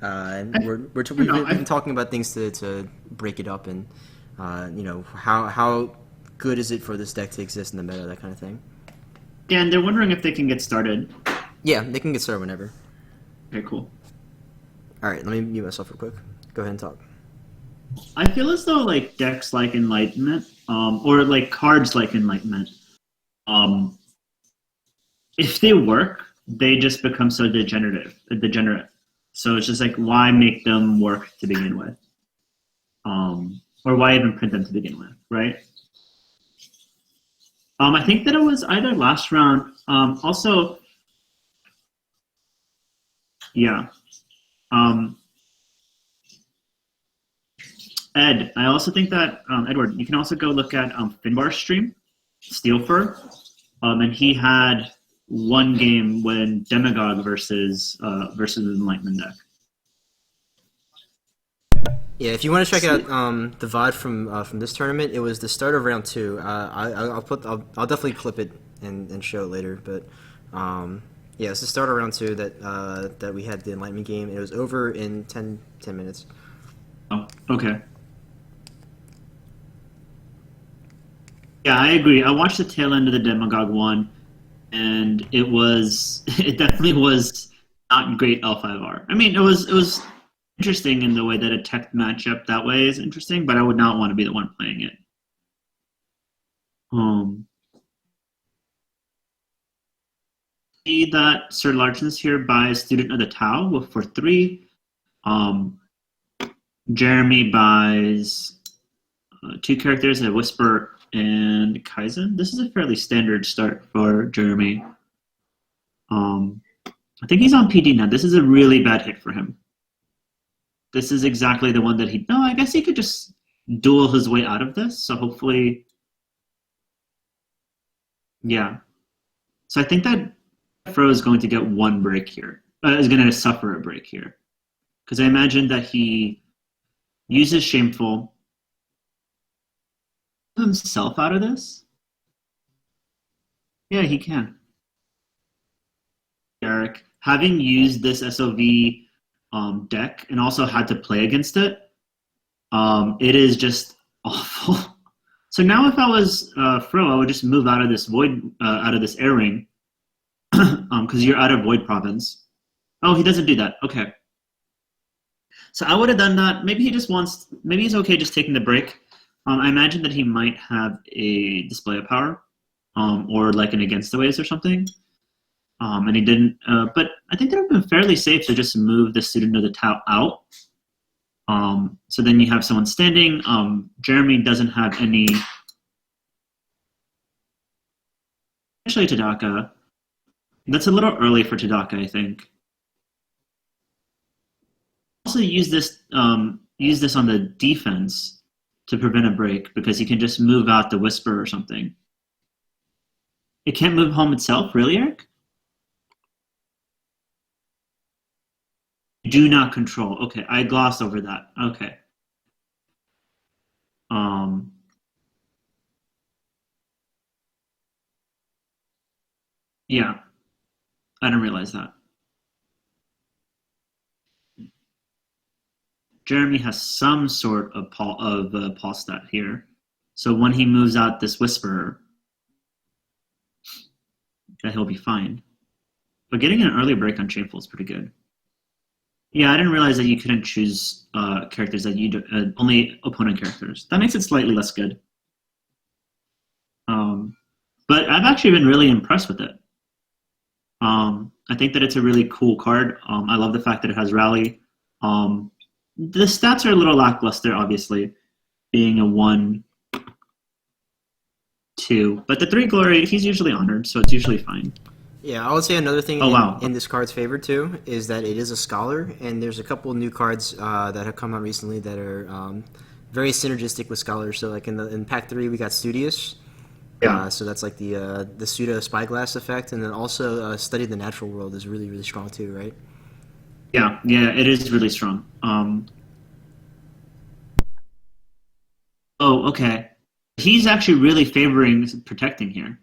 And You we've know, been talking about things to break it up and how good is it for this deck to exist in the meta, that kind of thing. yeah, and they're wondering if they can get started. Yeah, they can get started whenever. Okay, cool. All right, let me mute myself real quick. Go ahead and talk. I feel as though like decks like Enlightenment, or like cards like Enlightenment, um, if they work, they just become so degenerate. So it's just like, why make them work to begin with, or why even print them to begin with, right? I think that it was either last round. Also, yeah. Um, Ed, I also think that Edward, you can also go look at Finbar's stream, Steelfur, and he had one game when Demagogue versus the Enlightenment deck. Yeah, if you want to check out the VOD from this tournament, it was the start of round two. I'll definitely clip it and show it later. But yeah, it's the start of round two that we had the Enlightenment game. It was over in 10 minutes. Oh, okay. Yeah, I agree. I watched the tail end of the Demagogue one, and it definitely was not great L5R. I mean, it was interesting in the way that a tech matchup that way is interesting, but I would not want to be the one playing it. Um, See that SirLargeness here buys Student of the Tau for 3. Um, Jeremey buys 2 characters, a Whisper and Kaizen. This is a fairly standard start for Jeremey. I think he's on PD now. This is a really bad hit for him. This is exactly the one that he... No, I guess he could just duel his way out of this. So hopefully... Yeah. So I think that Fro is going to get one break here. Is going to suffer a break here. Because I imagine that he uses Shameful himself out of this. Yeah, he can. Eric, having used this SOV deck and also had to play against it, it is just awful. So now, if I was Fro, I would just move out of this void, out of this air ring, because you're out of void province. Oh, he doesn't do that. Okay. So I would have done that. Maybe he just wants. Maybe he's okay just taking the break. I imagine that he might have a display of power, or like an against the waves or something. And he didn't. But I think it would have been fairly safe to just move the Student of the Tau out. So then you have someone standing. Jeremey doesn't have any. Actually, Tadaka. That's a little early for Tadaka, I think. Also use this on the defense to prevent a break because he can just move out the Whisper or something. It can't move home itself, really, Eric? Do not control. Okay, I glossed over that. Okay. Yeah, I didn't realize that. Jeremey has some sort of Paul stat here. So when he moves out this Whisperer, that he'll be fine. But getting an early break on Shameful is pretty good. Yeah, I didn't realize that you couldn't choose characters that you do, only opponent characters. That makes it slightly less good. But I've actually been really impressed with it. I think that it's a really cool card. I love the fact that it has Rally. The stats are a little lackluster, obviously, being a 1, 2. But the 3 Glory, he's usually honored, so it's usually fine. Yeah, I would say another thing Oh, wow. in this card's favor too is that it is a scholar, and there's a couple new cards that have come out recently that are very synergistic with scholars. So like in Pack 3 we got Studious, Yeah. so that's like the pseudo spyglass effect, and then also Study the Natural World is really strong too, right? Yeah, it is really strong. Oh, okay. He's actually really favoring protecting here.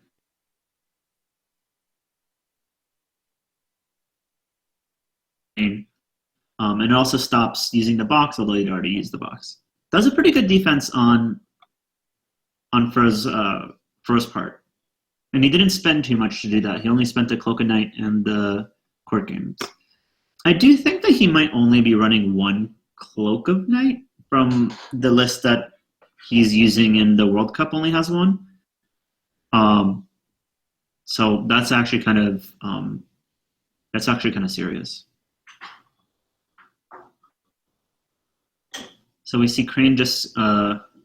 and it also stops using the box, although he'd already used the box. That was a pretty good defense on Fro's part. And he didn't spend too much to do that. He only spent the Cloak of Night and the Court Games. I do think that he might only be running one Cloak of Night from the list that he's using in the World Cup only has one. So that's actually kind of serious. So we see Crane just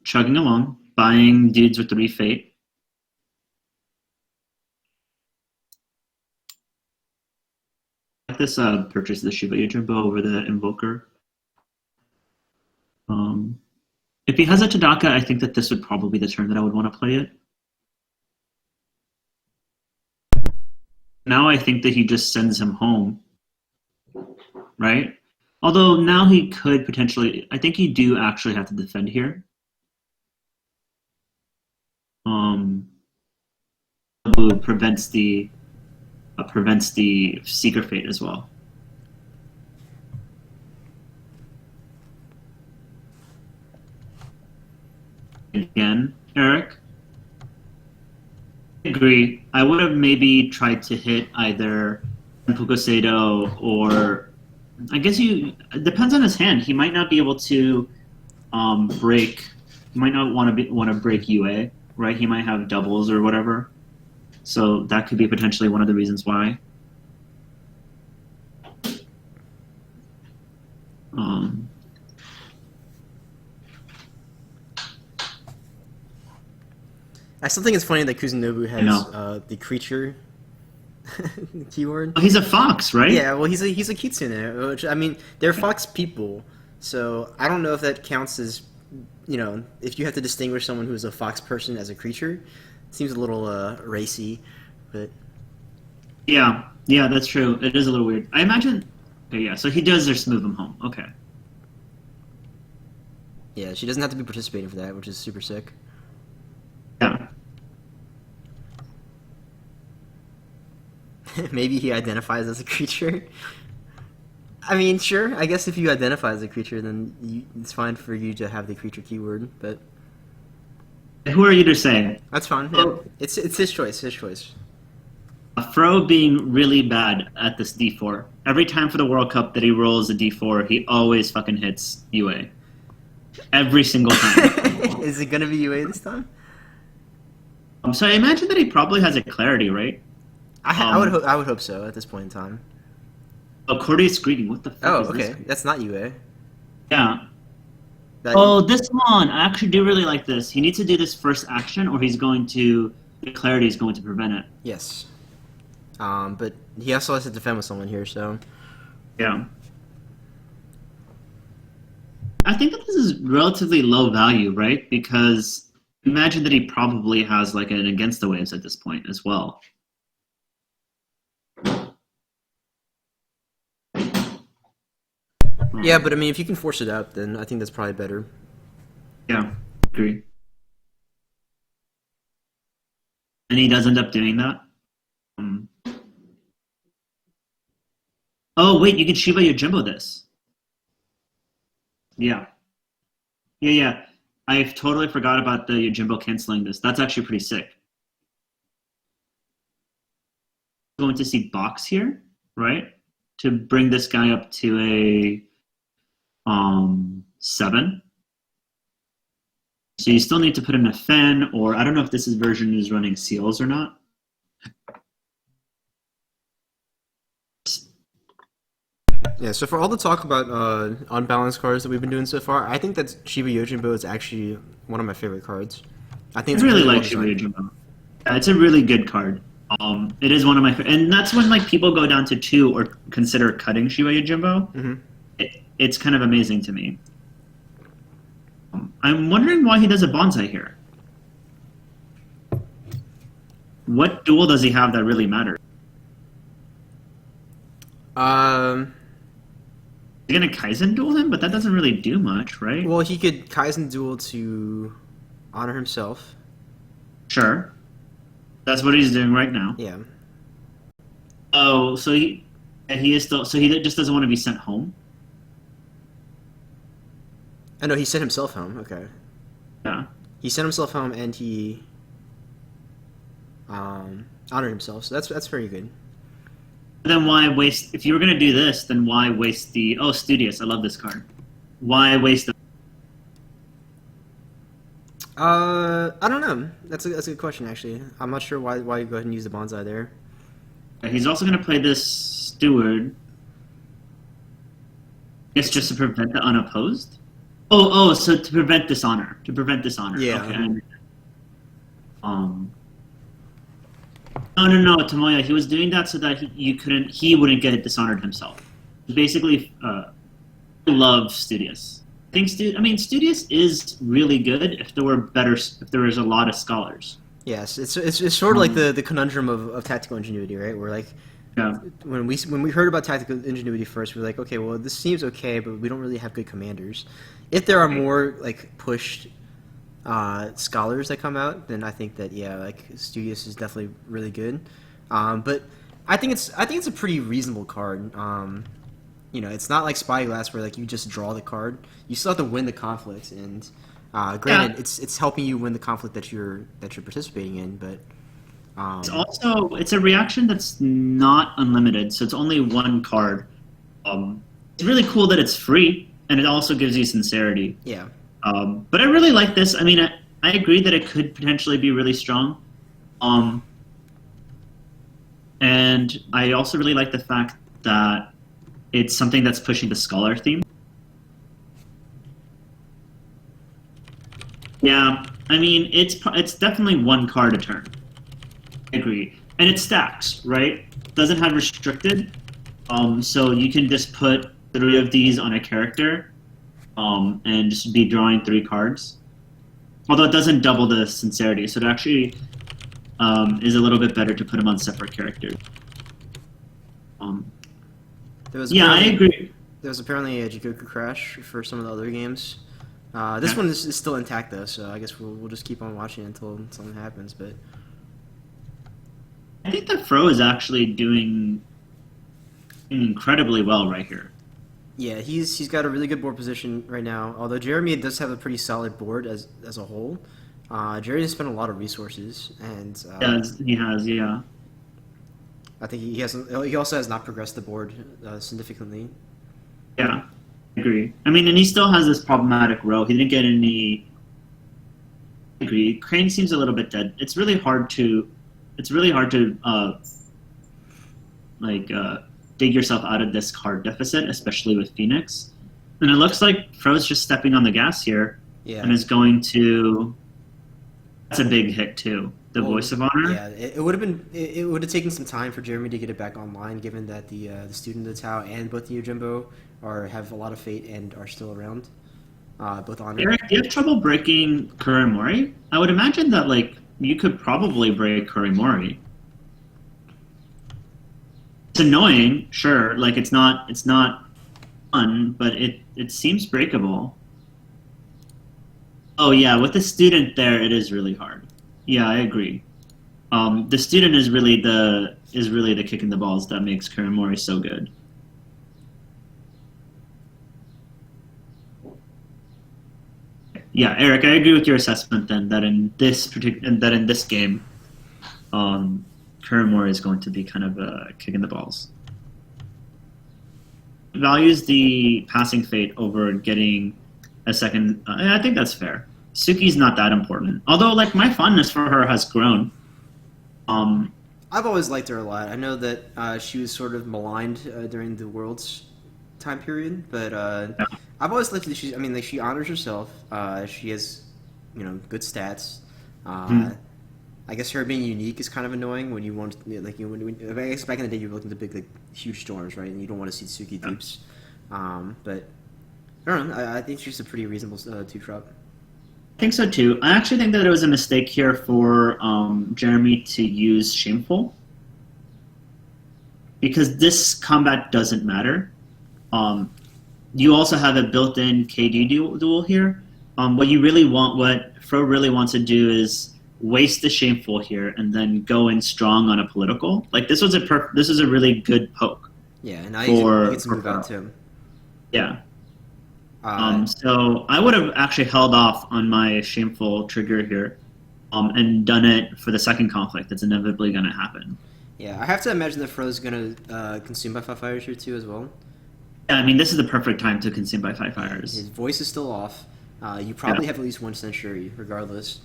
chugging along, buying dudes with 3 Fate. I like this purchase of the Shiba Yojimbo over the Invoker. If he has a Tadaka, I think that this would probably be the turn that I would want to play it. Now I think that he just sends him home, right? Although now he could potentially, I think you do actually have to defend here. Who prevents the Seeker Fate as well. Again, Eric. I agree. I would have maybe tried to hit either Pukuseido or I guess it depends on his hand. He might not be able to break. He might not want to break UA, right? He might have doubles or whatever. So that could be potentially one of the reasons why. I still think it's funny that Kuzunobu has the creature keyword. He's a fox, right? Yeah, well, he's a kitsune, which, I mean, they're fox people, so I don't know if that counts as, if you have to distinguish someone who's a fox person as a creature. It seems a little racy, but... Yeah, that's true. It is a little weird. I imagine... Okay, yeah, so he does just move him home. Okay. Yeah, she doesn't have to be participating for that, which is super sick. Yeah. Maybe he identifies as a creature. I mean, sure. I guess if you identify as a creature, then it's fine for you to have the creature keyword. But who are you to say? That's fine. Yeah. It's his choice. His choice. Fro being really bad at this D4. Every time for the World Cup that he rolls a D4, he always fucking hits UA. Every single time. Is it gonna be UA this time? So I imagine that he probably has a clarity, right? I would hope so at this point in time. Oh, courteous greeting. What the fuck? Oh, is okay. this? That's not UA. Yeah. This one. I actually do really like this. He needs to do this first action, or the clarity is going to prevent it. Yes. But he also has to defend with someone here, so. Yeah. I think that this is relatively low value, right? Because imagine that he probably has like an against the waves at this point as well. Yeah, but I mean, if you can force it out, then I think that's probably better. Yeah, agree. And he does end up doing that. Oh wait, you can Shiba Yojimbo this. Yeah. I totally forgot about the Yojimbo canceling this. That's actually pretty sick. Going to see box here, right? To bring this guy up to a 7. So you still need to put in a Fen, or I don't know if this version is running seals or not. Yeah, so for all the talk about unbalanced cards that we've been doing so far, I think that Shiba Yojimbo is actually one of my favorite cards. I think I really like Shiba Yojimbo. Yeah, it's a really good card. It is one of my, and that's when like people go down to 2 or consider cutting Shiba Yojimbo. Mm-hmm. It's kind of amazing to me. I'm wondering why he does a bonsai here. What duel does he have that really matters? He's gonna Kaizen duel him, but that doesn't really do much, right? Well, he could Kaizen duel to honor himself. Sure. That's what he's doing right now. Yeah. Oh, so he is still. So he just doesn't want to be sent home. I know he sent himself home. Okay. Yeah. He sent himself home and he honored himself. So that's very good. Then why waste? If you were gonna do this, then why waste the? Oh, Studious. I love this card. Why waste the? I don't know. That's a good question actually. I'm not sure why you go ahead and use the bonsai there. He's also gonna play this Steward. I guess just to prevent the unopposed. Oh, so to prevent dishonor. To prevent dishonor. Yeah. Okay. No, Tomoya. He was doing that so that he wouldn't get dishonored himself. Basically, love Studious. Studious is really good if there was a lot of scholars. Yes, it's sort of like the conundrum of tactical ingenuity, right? Where like, yeah. When we heard about tactical ingenuity first, we were like, okay, well, this seems okay, but we don't really have good commanders. If there are more like pushed scholars that come out, then I think that like Studious is definitely really good. But I think it's a pretty reasonable card. It's not like Spyglass where like you just draw the card. You still have to win the conflict, and granted, it's helping you win the conflict that you're participating in, but. It's a reaction that's not unlimited, so it's only one card. It's really cool that it's free, and it also gives you sincerity. Yeah. But I really like this. I mean, I agree that it could potentially be really strong. And I also really like the fact that it's something that's pushing the scholar theme. Yeah, I mean, it's definitely one card a turn. I agree. And it stacks, right? Doesn't have restricted. So you can just put 3 of these on a character and just be drawing 3 cards. Although it doesn't double the sincerity, so it actually is a little bit better to put them on separate characters. I agree. There was apparently a Jikoku crash for some of the other games. This one is still intact though, so I guess we'll just keep on watching until something happens. But I think that Fro is actually doing incredibly well right here. Yeah, he's got a really good board position right now. Although Jeremy does have a pretty solid board as a whole. Jeremy has spent a lot of resources, and he has. I think he also has not progressed the board significantly. Yeah, I agree. I mean, and he still has this problematic row. He didn't get any. I agree. Crane seems a little bit dead. It's really hard to dig yourself out of this card deficit, especially with Phoenix. And it looks like Fro's just stepping on the gas here, and is going to. That's a big hit too. The Voice of Honor. Yeah, it would have taken some time for Jeremy to get it back online, given that the student of the Tao and both the Yojimbo have a lot of fate and are still around. Both honor. Eric, do you have trouble breaking Kurimori? I would imagine that you could probably break Kurimori. It's annoying, sure. It's not fun, but it seems breakable. Oh yeah, with the student there, it is really hard. Yeah, I agree. The student is really the kick in the balls that makes Kurimori so good. Yeah, Eric, I agree with your assessment then that in this game, Kurimori is going to be kind of a kick in the balls. Values the passing fate over getting a second. I think that's fair. Suki's not that important. Although, my fondness for her has grown. I've always liked her a lot. I know that she was sort of maligned during the Worlds time period, but I've always liked that she honors herself. She has, good stats. I guess her being unique is kind of annoying when you want I guess back in the day you were looking to big huge storms, right? And you don't want to see Suki dupes. But I don't know. I think she's a pretty reasonable 2-drop. I think so too. I actually think that it was a mistake here for Jeremy to use Shameful, because this combat doesn't matter. You also have a built-in KD duel here. What Fro really wants to do is waste the Shameful here and then go in strong on a political. This was a really good poke. Yeah, and now you get to move out too. Yeah. So I would have actually held off on my shameful trigger here, and done it for the second conflict that's inevitably going to happen. Yeah, I have to imagine that Fro's gonna consume by five fires here too as well. Yeah, I mean, this is the perfect time to consume by five His fires. voice is still off. You Yeah. probably have at least one century, regardless.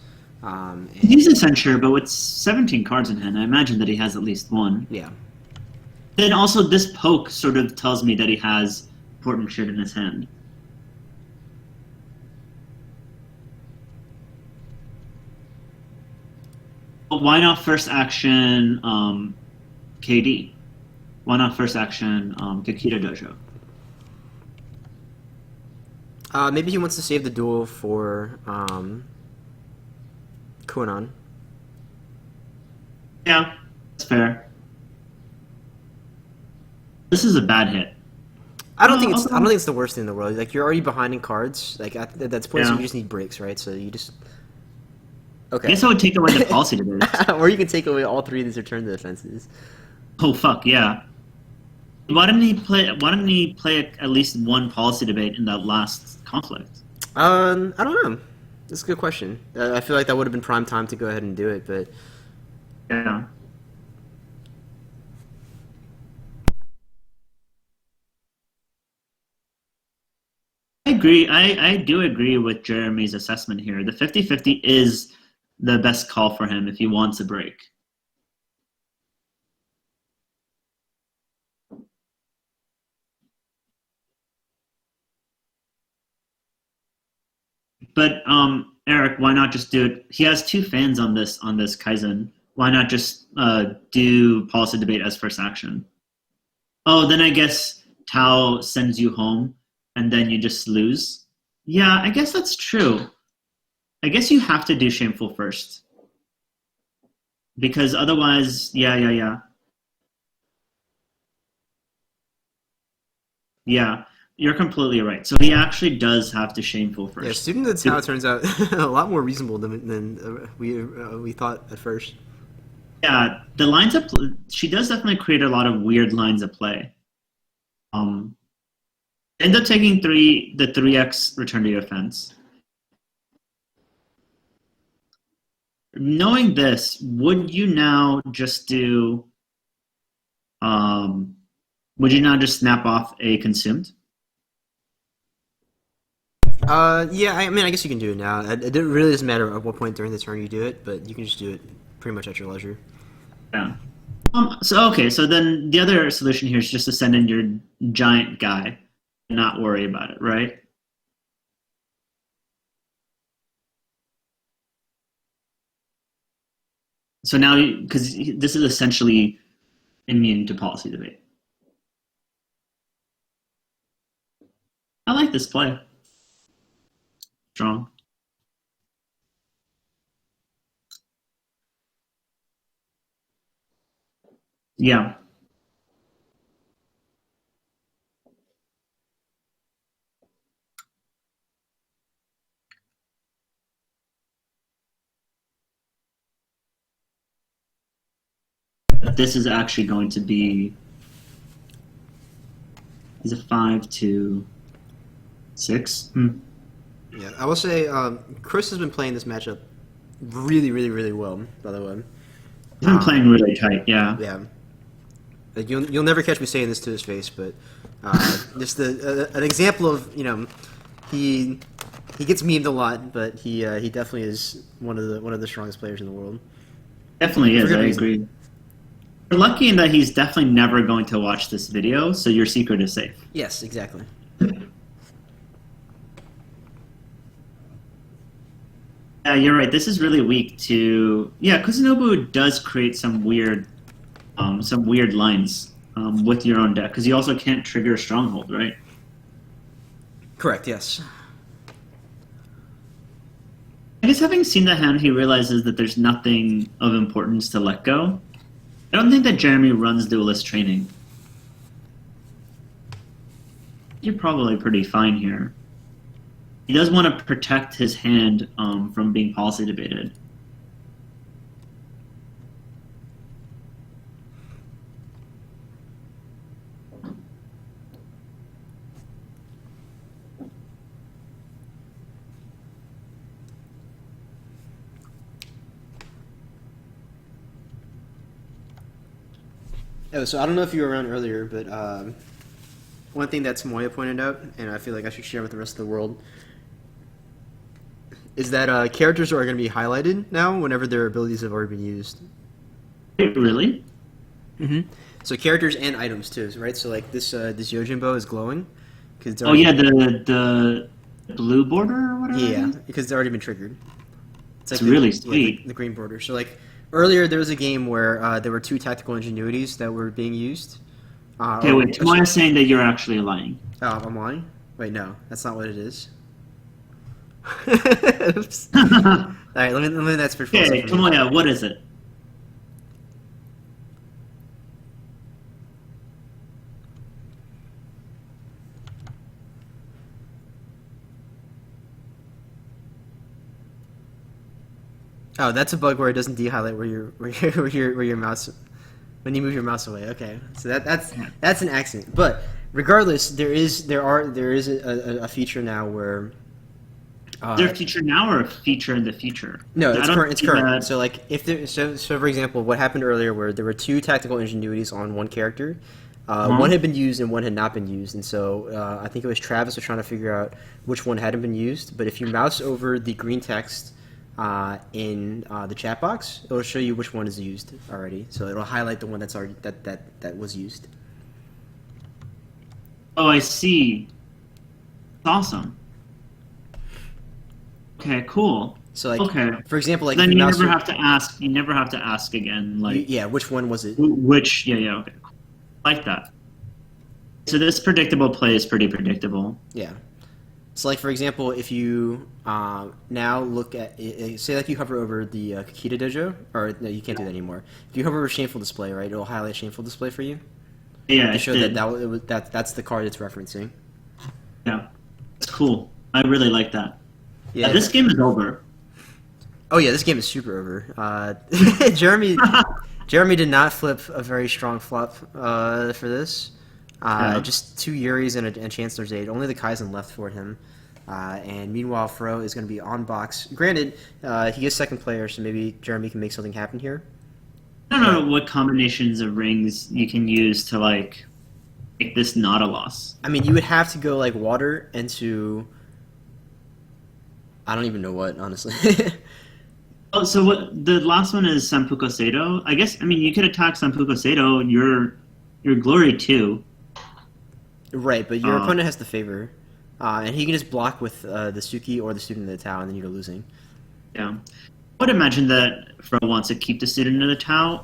He's And a censure, but with 17 cards in hand, I imagine that he has at least one. yeah, Then also, this poke sort of tells me that he has important shit in his hand. But why not first action KD? Why not first action Kakita Dojo? maybe he wants to save the duel for Konan. Yeah, that's fair. This is a bad hit. I don't think it's. Okay. I don't think it's the worst thing in the world. Like you're already behind in cards. Like at that's points Yeah. you just need breaks, right? So you just I okay. guess I would take away the policy debate. Or you can take away all three of these return defenses. Oh fuck yeah! Why didn't he play? Why didn't he play at least one policy debate in that last conflict? I don't know. That's a good question. I feel like that would have been prime time to go ahead and do it, but Yeah. I agree. I do agree with Jeremy's assessment here. The 50-50 is the best call for him if he wants a break. But Eric, why not just do it? He has two fans on this Kaizen. Why not just do policy debate as first action? Oh, then I guess Tao sends you home, and then you just lose. Yeah, I guess that's true. I guess you have to do shameful first, because otherwise, yeah. You're completely right. So he actually does have to shameful yeah, first. student of the Tao turns out a lot more reasonable than we thought at first. Yeah, the lines of she does definitely create a lot of weird lines of play. Um, End up taking the 3x return to your fence. Knowing this, would you now just do? Um, would you now just snap off a consumed? Yeah, I mean, I guess you can do it now. It really doesn't matter at what point during the turn you do it, but you can just do it pretty much at your leisure. Yeah. So okay, so then the other solution here is just to send in your giant guy and not worry about it, right? So now, because this is essentially immune to policy debate. I like this play. Strong. Yeah. This is actually going to be is a 5-2-6. Yeah, I will say Chris has been playing this matchup really, really, really well. By the way, He's been playing really tight. Yeah. yeah, like, you'll never catch me saying this to his face, but just an example of he he gets memed a lot, but he definitely is one of the strongest players in the world. Definitely For is. good I reason. agree. You're lucky in that he's definitely never going to watch this video, so your secret is safe. Yes, exactly. Yeah, you're right. This is really weak to. Yeah, Kuzunobu does create some weird lines with your own deck because you also can't trigger a stronghold, right? Correct. Yes. I guess having seen the hand, he realizes that there's nothing of importance to let go. I don't think that Jeremey runs duelist training. You're probably pretty fine here. He does want to protect his hand from being policy debated. Oh, so I don't know if you were around earlier, but one thing that Moya pointed out, and I feel like I should share with the rest of the world, is that characters are going to be highlighted now whenever their abilities have already been used. Wait, really? Mm-hmm. So characters and items too, right? So like this Yojimbo is glowing because Oh yeah, the blue border or whatever. yeah, because it's already been triggered. It's really sweet. The green border. So like earlier there was a game where there were two tactical ingenuities that were being used. Okay, wait. Tomoya's saying that you're actually lying. Oh, I'm lying? Wait, no, that's not what it is. Oops. All right, let me that's for Okay, Tomoya, what is it? Oh, that's a bug where it doesn't de-highlight where your mouse when you move your mouse away. Okay, so that's an accident. But regardless, there is a feature now where. Is there a feature now or a feature in the future? No, it's current. It's current. So like if there, so for example, what happened earlier where there were two tactical ingenuities on one character. One had been used and one had not been used, and so I think it was Travis was trying to figure out which one hadn't been used. But if you mouse over the green text in the chat box, it'll show you which one is used already. So it'll highlight the one that's already that was used. Oh, I see. Awesome. Okay, cool. So like, okay. For example, like then you never have to ask. You never have to ask again. Like, yeah, which one was it? Which? Yeah. Okay, cool. Like that. So this predictable play is pretty predictable. Yeah. So like for example, if you now look at say like you hover over the Kakita Dojo, or no, you can't do that anymore. If you hover over Shameful Display, right, it'll highlight Shameful Display for you. Yeah, to show that's the card it's referencing. Yeah, it's cool. I really like that. Yeah, this game is over. Oh yeah, this game is super over. Jeremy did not flip a very strong flop for this. Just two Yuris and a Chancellor's Aid. Only the Kaizen left for him. And meanwhile, Fro is going to be on box. Granted, he is second player, so maybe Jeremy can make something happen here. I don't know what combinations of rings you can use to like make this not a loss. I mean, you would have to go like water into. I don't even know what, honestly. Oh, so what? The last one is Sanpuko Seido. I guess. I mean, you could attack Sanpuko Seido. Your glory too. Right, but your opponent has the favor, and he can just block with the Suki or the Student of the Tao, and then you're losing. Yeah, I would imagine that Fro wants to keep the Student of the Tao,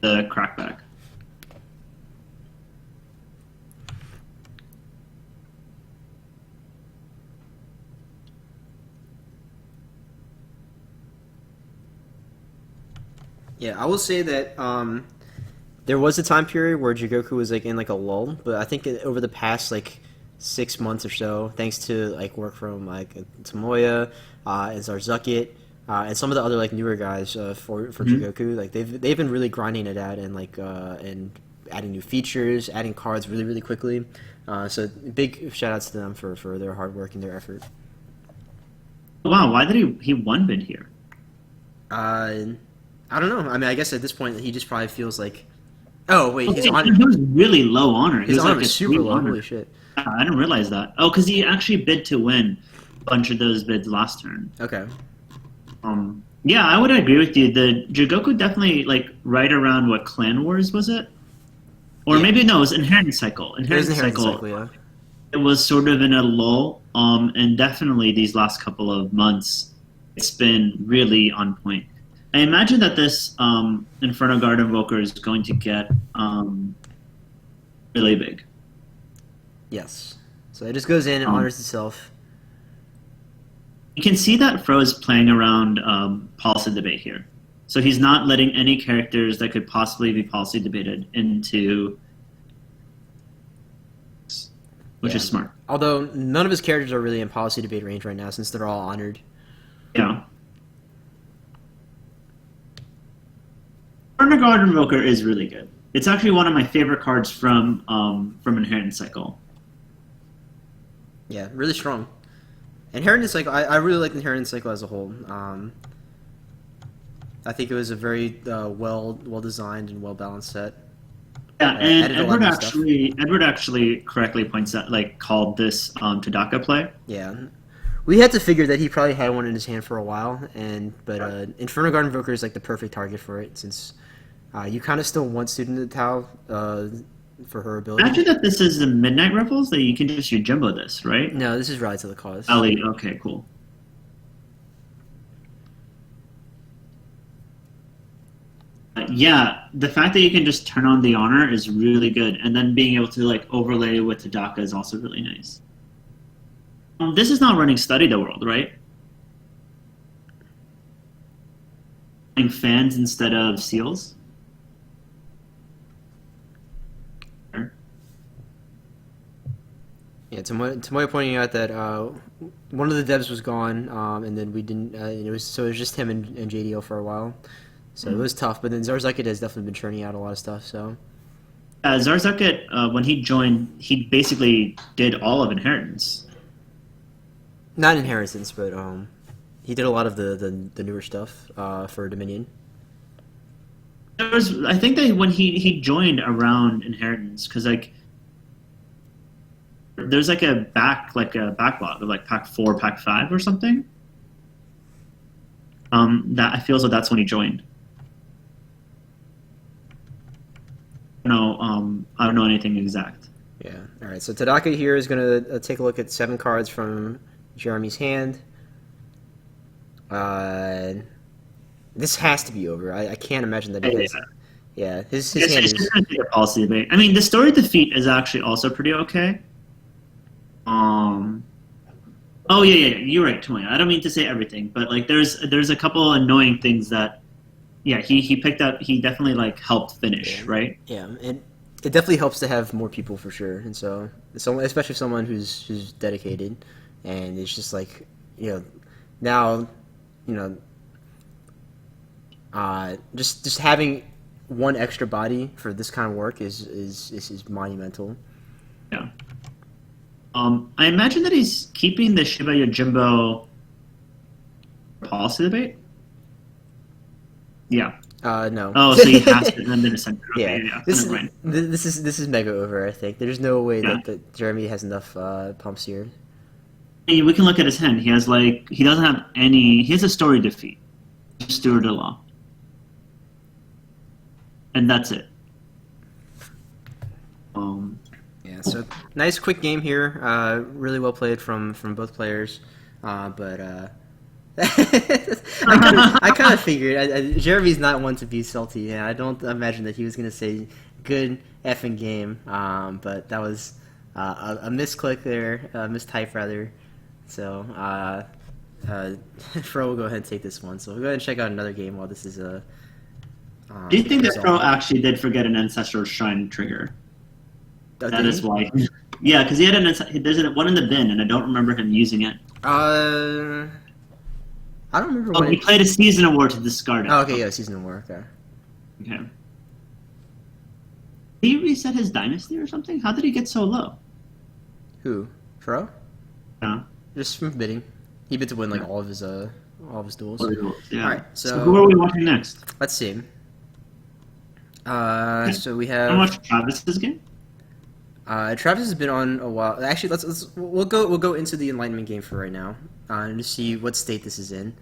the crackback. Yeah, I will say that there was a time period where Jigoku was like in like a lull, but I think over the past like 6 months or so, thanks to like work from like Tomoya and Zarzucket and some of the other like newer guys for Jigoku, like they've been really grinding it out and like and adding new features, adding cards really quickly. So big shout outs to them for their hard work and their effort. Wow, why did he one bid here? I don't know. I mean, I guess at this point he just probably feels like, oh wait, he was really low honor. His honor like was super low. Holy shit! I didn't realize that. Oh, because he actually bid to win a bunch of those bids last turn. Okay. Yeah, I would agree with you. The Jigoku definitely like right around what Clan Wars was it, or maybe no, it was Inheritance Cycle. Inheritance Cycle. Yeah. It was sort of in a lull. And definitely these last couple of months, it's been really on point. I imagine that this Inferno Guard Invoker is going to get really big. Yes. So it just goes in and honors itself. You can see that Fro is playing around policy debate here. So he's not letting any characters that could possibly be policy debated into, which is smart. Although none of his characters are really in policy debate range right now since they're all honored. Yeah. Inferno Guard Invoker is really good. It's actually one of my favorite cards from Inheritance Cycle. Yeah, really strong. Inheritance Cycle, I really like Inheritance Cycle as a whole. I think it was a very well designed and well balanced set. Yeah, and Added a lot of new stuff. Edward actually correctly points out, like, called this Tadaka play. Yeah, we had to figure that he probably had one in his hand for a while, but Inferno Guard Invoker is like the perfect target for it since you kind of still want Student of the Tau for her ability. Imagine that this is the Midnight Revels, that you can just Yojimbo this, right? No, this is Rally to the Cause. Ali, okay, cool. Yeah, the fact that you can just turn on the honor is really good, and then being able to like overlay with Tadaka is also really nice. This is not running Study the World, right? Running fans instead of seals. Yeah, Tomoya pointing out that one of the devs was gone, and then we didn't. It was just him and JDO for a while, so it was tough. But then Zarzucket has definitely been churning out a lot of stuff. So Zarzucket, when he joined, he basically did all of Inheritance. Not Inheritance, but he did a lot of the newer stuff for Dominion. I think that when he joined around Inheritance, because like there's like a backlog of like pack 4, pack 5 or something. That I feel as though that's when he joined. No, I don't know anything exact. Yeah. All right. So Tadaka here is going to take a look at 7 cards from Jeremy's hand. This has to be over. I can't imagine that it is. Yeah. His hand is. It's going to take a policy debate. I mean, the story defeat is actually also pretty okay. Oh yeah, you're right, Tomoya. I don't mean to say everything, but like there's a couple annoying things that, yeah, he picked up. He definitely like helped finish, right? Yeah, and it definitely helps to have more people for sure. And so, especially someone who's dedicated, and it's just like now, just having one extra body for this kind of work is monumental. Yeah. I imagine that he's keeping the Shiba Yojimbo policy debate. Yeah. No. Oh, so he has to and then center. Okay, yeah. This is mega over. I think there's no way that Jeremy has enough pumps here. Hey, we can look at his hand. He has he doesn't have any. He has a story defeat, Steward of Law, and that's it. Yeah, so nice quick game here. Really well played from both players, but I kind of figured Jeremy's not one to be salty, and I don't imagine that he was going to say good effing game. But that was a misclick there, a mistype rather. So Fro will go ahead and take this one. So we'll go ahead and check out another game while this is a. Do you think that Fro actually did forget an Ancestral Shrine trigger? That is why. Yeah, because there's one in the bin, and I don't remember him using it. I don't remember. Oh, he played a Season of War to discard it. Oh, okay, yeah, Season of War. Okay. Okay. Did he reset his dynasty or something? How did he get so low? Who? Fro? Yeah. Just from bidding. He bid to win like all of his duels. Yeah. All right. So who are we watching next? Let's see. So we have. I watch Travis's game. Travis has been on a while. Actually, we'll go into the Enlightenment game for right now, and to see what state this is in.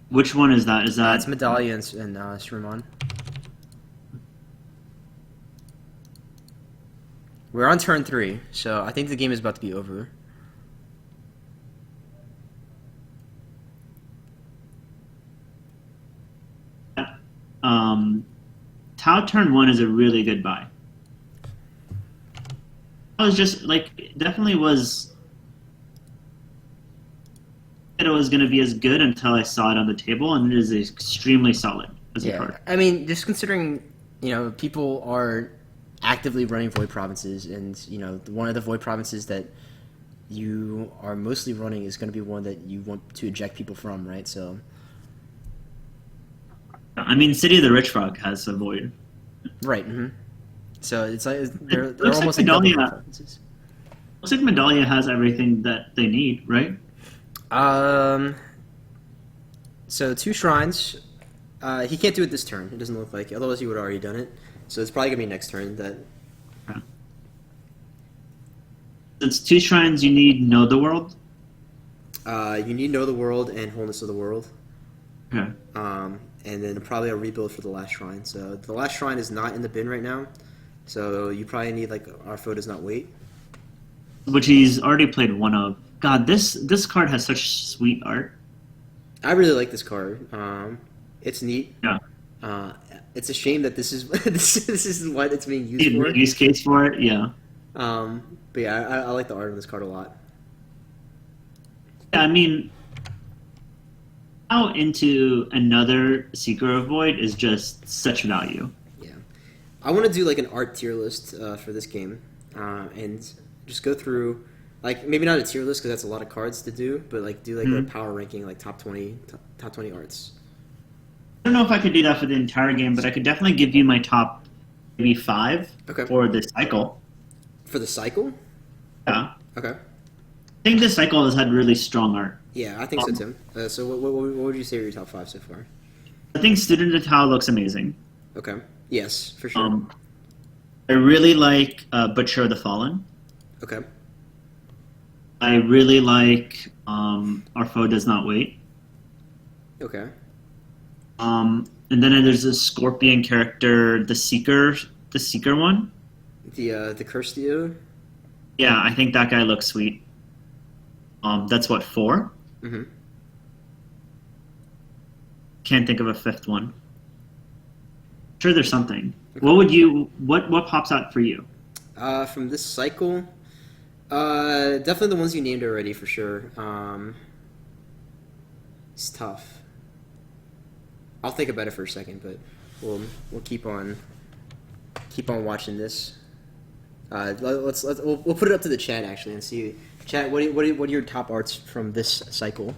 Which one is that? Is that it's Medallia and Srimon. We're on turn 3, so I think the game is about to be over. Tau turn 1 is a really good buy. I was just definitely was. It was going to be as good until I saw it on the table, and it is extremely solid as a card. I mean, just considering people are actively running void provinces, and one of the void provinces that you are mostly running is going to be one that you want to eject people from, right? So, I mean, City of the Rich Frog has a void, right? Mm-hmm. So it's like they're almost like double Medallia. provinces. Looks like Medallia has everything that they need, right? So 2 shrines, He can't do it this turn. It doesn't look like. Otherwise, he would have already done it. So it's probably gonna be next turn. That Since 2 shrines, you need Know the World. you need Know the World and Wholeness of the World. Okay. And then probably a rebuild for the last shrine. So the last shrine is not in the bin right now. So you probably need like Our Foe Does Not Wait. Which he's already played one of. God, this card has such sweet art. I really like this card. It's neat. Yeah. It's a shame that this is this is what it's being used for. Use case for it, yeah. But yeah, I like the art on this card a lot. Yeah, I mean, out into another Seeker of Void is just such value. Yeah, I want to do like an art tier list for this game, and just go through, like maybe not a tier list because that's a lot of cards to do, but like do like a power ranking, like top 20 arts. I don't know if I could do that for the entire game, but I could definitely give you my top maybe 5 for this cycle. For the cycle? Yeah. Okay. I think this cycle has had really strong art. Yeah, I think so, Tim. So what would you say are your top 5 so far? I think Student of Tao looks amazing. Okay. Yes, for sure. I really like Butcher of the Fallen. Okay. I really like Our Foe Does Not Wait. Okay. And then there's a Scorpion character, the Seeker one. The Curse Dealer? Yeah, I think that guy looks sweet. That's what, 4? Mm-hmm. Can't think of a 5th one. Sure, there's something. Okay. What pops out for you? From this cycle, definitely the ones you named already for sure. It's tough. I'll think about it for a second, but we'll keep on watching this. We'll put it up to the chat actually and see. Chat, what are your top arts from this cycle?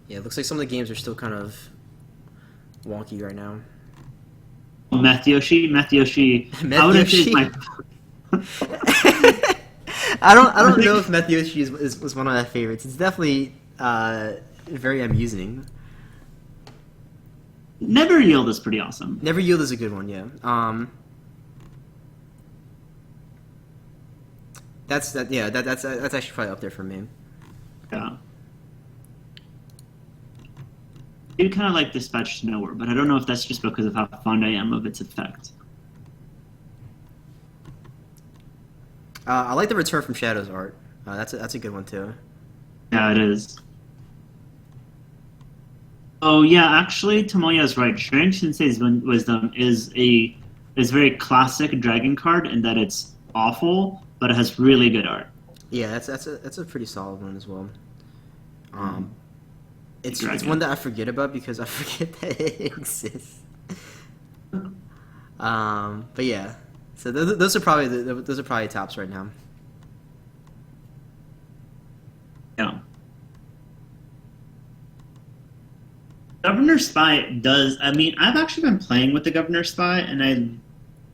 Yeah, it looks like some of the games are still kind of wonky right now. Meth Yoshi. I would say my. I don't know if Meth Yoshi was one of my favorites. It's definitely very amusing. Never Yield is pretty awesome. Never Yield is a good one, yeah. That's actually probably up there for me. Yeah. I do kind of like Dispatch to Nowhere, but I don't know if that's just because of how fond I am of its effect. I like the Return from Shadows art. That's a good one too. Yeah, it is. Oh yeah, actually, Tomoya's right. Strange Sensei's Wisdom is very classic dragon card in that it's awful, but it has really good art. Yeah, that's a pretty solid one as well. It's one that I forget about because I forget that it exists. But yeah, so those are probably tops right now. Yeah. Governor Spy does. I mean, I've actually been playing with the Governor Spy, and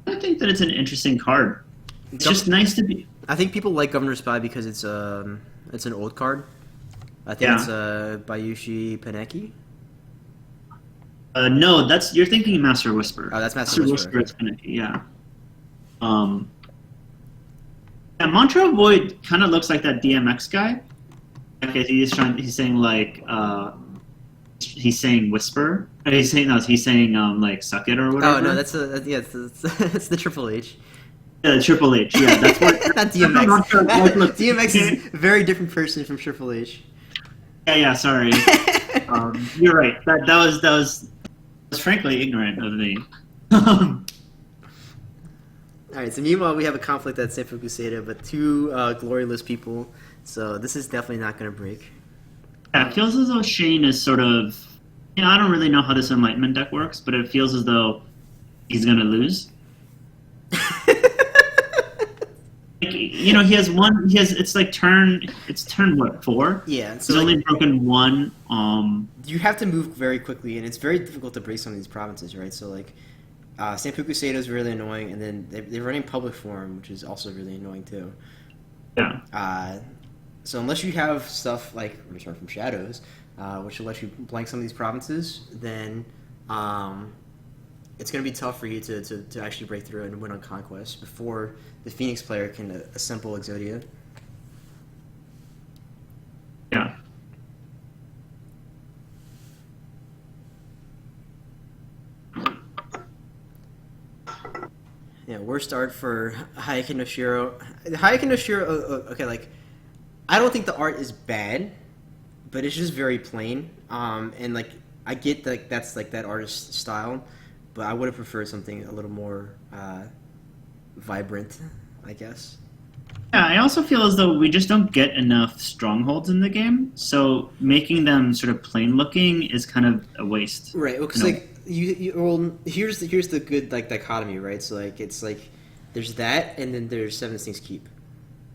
I think that it's an interesting card. It's just nice to be. I think people like Governor Spy because it's an old card. I think it's Bayushi Peneki. No, you're thinking Master Whisper. Oh, that's Master Whisper. Is Peneki, yeah. Yeah, Mantra of Void kind of looks like that DMX guy. Okay, he's saying like he's saying Whisper. He's saying like Suck It or whatever. Oh no, that's the Triple H. Yeah, Triple H. Yeah, that's what. Not DMX. DMX is a very different person from Triple H. Yeah. Sorry. You're right. That was frankly ignorant of me. All right. So meanwhile, we have a conflict at Senpuku Seda, but 2 gloryless people. So this is definitely not going to break. Yeah, it feels as though Shane is sort of. I don't really know how this Enlightenment deck works, but it feels as though he's going to lose. He has one. It's like turn. It's turn what 4? Yeah. So he's only broken 1. You have to move very quickly, and it's very difficult to break some of these provinces, right? So like, Senpuku Seda is really annoying, and then they're running Public Forum, which is also really annoying too. Yeah. So unless you have stuff like Return from Shadows, which will let you blank some of these provinces, then um, it's going to be tough for you to actually break through and win on Conquest before the Phoenix player can assemble Exodia. Yeah. Yeah, worst start for Hayeki no Shiro. Hayeki no Shiro, okay, like, I don't think the art is bad, but it's just very plain. And like, I get that that's like that artist's style, but I would have preferred something a little more vibrant, I guess. Yeah, I also feel as though we just don't get enough strongholds in the game, so making them sort of plain looking is kind of a waste. Right. Well, because You know? like well, here's the good like dichotomy, right? So like it's like there's that, and then there's Seven Things Keep,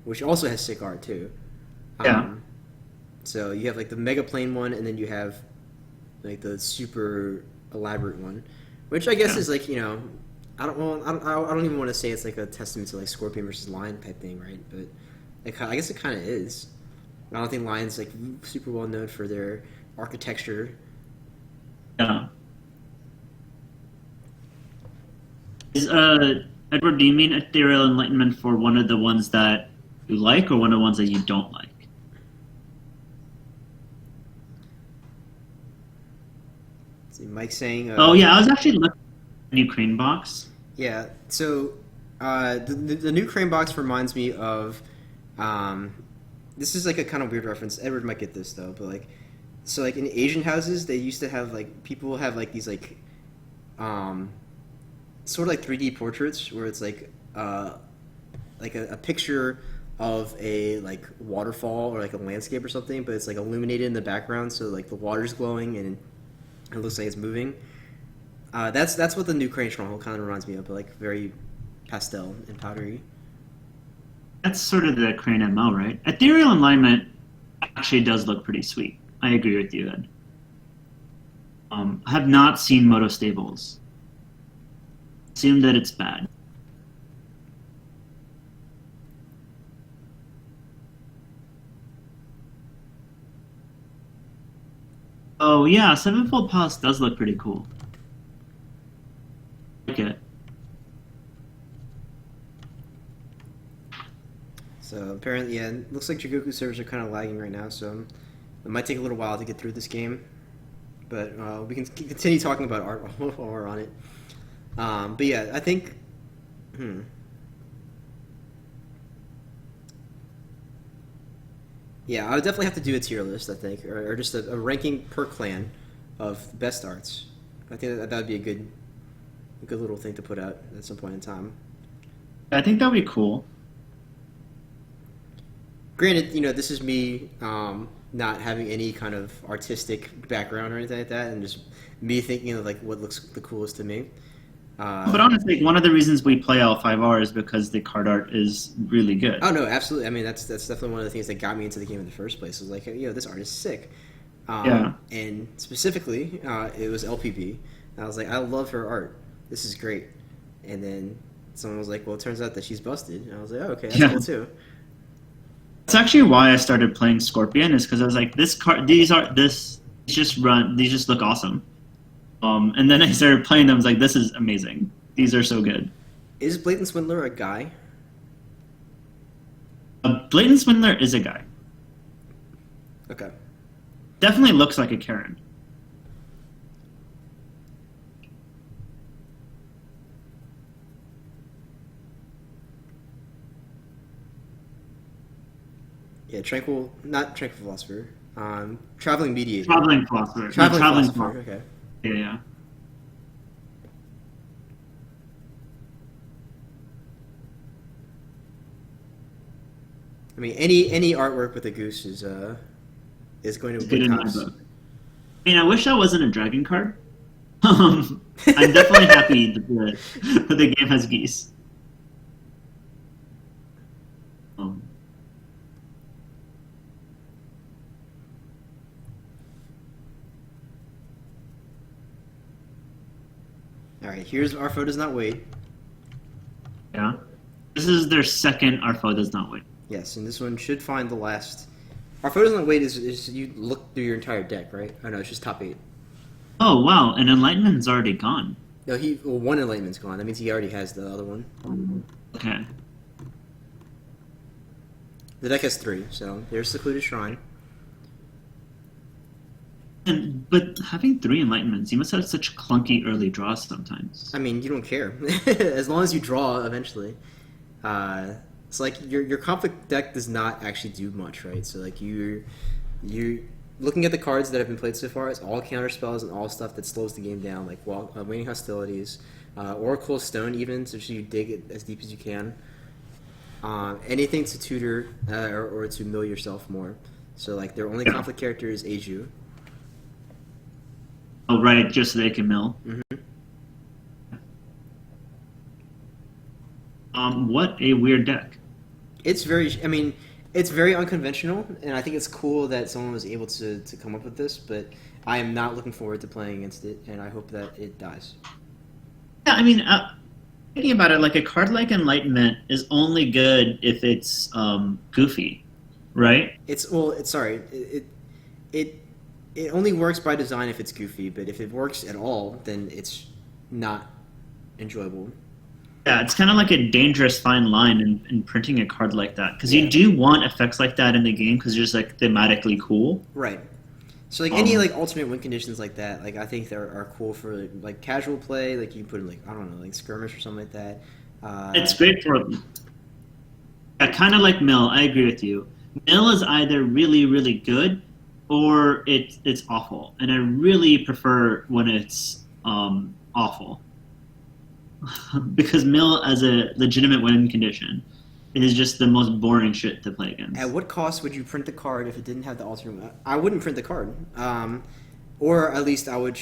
which also has sick art too. Yeah. So you have like the mega plain one, and then you have like the super elaborate one, which I guess Yeah. is like I don't even want to say it's like a testament to like Scorpion versus Lion type thing, right? But I guess it kind of is. I don't think Lion's like super well known for their architecture. Yeah. Is Edward, do you mean Ethereal Enlightenment for one of the ones that you like, or one of the ones that you don't like? See, Mike saying, Oh yeah, I was actually looking at the new Crane box. yeah. So the new Crane box reminds me of this is like a kind of weird reference. Edward might get this though, but like so like in Asian houses they used to have like people have like these um sort of like 3D portraits where it's like a picture of a like waterfall or like a landscape or something, but it's like illuminated in the background, so like the water's glowing and it looks like it's moving. That's what the new Crane Stronghold kind of reminds me of, but like very pastel and powdery. That's sort of the Crane MO, right? Ethereal Alignment actually does look pretty sweet. I agree with you, Ed. I have not seen Moto Stables. Assume that it's bad. Oh yeah, Sevenfold Palace does look pretty cool. I like it. So apparently, yeah, it looks like Jigoku servers are kind of lagging right now, so it might take a little while to get through this game. But we can continue talking about art while we're on it. But yeah, I think. Yeah, I would definitely have to do a tier list, I think, or just a ranking per clan of the best arts. I think that would be a good little thing to put out at some point in time. I think that would be cool. Granted, this is me not having any kind of artistic background or anything like that, and just me thinking of like what looks the coolest to me. But honestly, one of the reasons we play L5R is because the card art is really good. Oh no, absolutely. I mean, that's definitely one of the things that got me into the game in the first place. Was like, this art is sick. Yeah. And specifically, it was LPB. And I was like, I love her art. This is great. And then someone was like, well, it turns out that she's busted. And I was like, oh, okay, that's cool too. That's actually why I started playing Scorpion, is because I was like, these just look awesome. And then I started playing them. I was like, this is amazing. These are so good. Is Blatant Swindler a guy? Blatant Swindler is a guy. Okay. Definitely looks like a Karen. Yeah, not Tranquil Philosopher. Traveling Mediator. Traveling Philosopher. Traveling Philosopher. Okay. Yeah. I mean, any artwork with a goose is going to Good win in my tops. book. I mean, I wish that wasn't a dragon card. I'm definitely happy that the game has geese. All right, here's Our Foe Does Not Wait. Yeah. This is their second Our Foe Does Not Wait. Yes, and this one should find the last Our photos on the weight is you look through your entire deck, right? Oh no, it's just top 8. Oh wow, and Enlightenment's already gone. No, one enlightenment's gone. That means he already has the other one. Okay. The deck has 3, so there's Secluded Shrine. But having 3 Enlightenments, you must have such clunky early draws sometimes. I mean, you don't care as long as you draw eventually. It's like your conflict deck does not actually do much, right? So like you looking at the cards that have been played so far, it's all counter spells and all stuff that slows the game down, like waning hostilities, Oracle Stone, even so you dig it as deep as you can. Anything to tutor or to mill yourself more. So like their only conflict character is Eiju. Oh right, just so they can mill. Mm-hmm. What a weird deck. It's very, I mean, it's very unconventional, and I think it's cool that someone was able to come up with this, but I am not looking forward to playing against it, and I hope that it dies. Yeah, I mean, thinking about it, like a card like Enlightenment is only good if it's goofy, right? It's it only works by design if it's goofy, but if it works at all, then it's not enjoyable. Yeah, it's kind of like a dangerous fine line in printing a card like that, because you do want effects like that in the game because they're just like thematically cool. Right. So like any like alternate win conditions like that, like I think they are cool for like casual play. Like you can put in like I don't know, like skirmish or something like that. It's great for kind of like Mill. I agree with you. Mill is either really really good or it's awful, and I really prefer when it's awful. Because Mill as a legitimate win condition is just the most boring shit to play against. At what cost would you print the card if it didn't have the alternate? I wouldn't print the card, or at least I would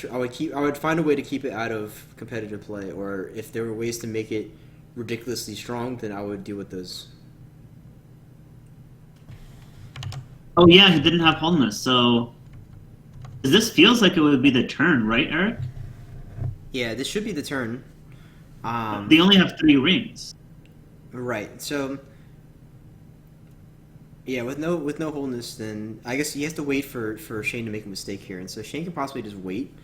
find a way to keep it out of competitive play. Or if there were ways to make it ridiculously strong, then I would deal with those. Oh yeah, he didn't have wholeness, so this feels like it would be the turn, right, Eric? Yeah, this should be the turn. They only have 3 rings. Right. So yeah, with no wholeness, then I guess he has to wait for Shane to make a mistake here, and so Shane can possibly just wait.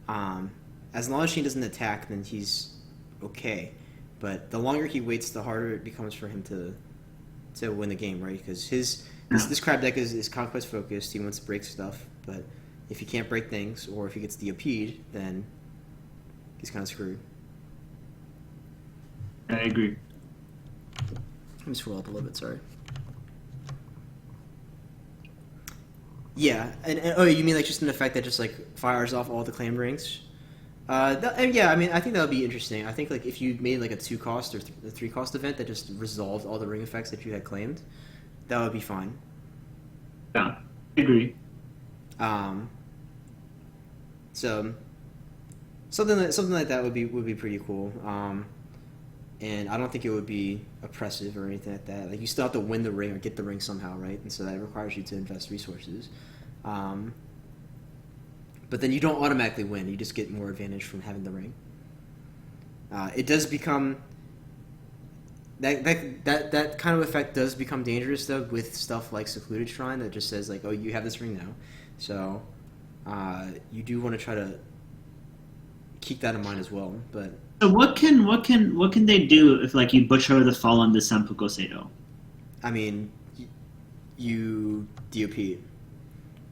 As long as Shane doesn't attack, then he's okay. But the longer he waits, the harder it becomes for him to win the game, right? Because this crab deck is conquest focused. He wants to break stuff, but if he can't break things, or if he gets DOP'd, then he's kind of screwed. I agree. Let me scroll up a little bit. Sorry. Yeah, and oh, you mean like just an effect that just like fires off all the claim rings? And yeah, I mean, I think that would be interesting. I think like if you made like a 2-cost or a 3-cost event that just resolved all the ring effects that you had claimed, that would be fine. Yeah, I agree. So something like that would be pretty cool. And I don't think it would be oppressive or anything like that. Like you still have to win the ring or get the ring somehow, right? And so that requires you to invest resources. But then you don't automatically win. You just get more advantage from having the ring. It does become that kind of effect does become dangerous though with stuff like Secluded Shrine that just says like, oh, you have this ring now. So you do want to try to keep that in mind as well. But So what can they do if like you butcher the fallen to Senpuku Seido? I mean, you DOP,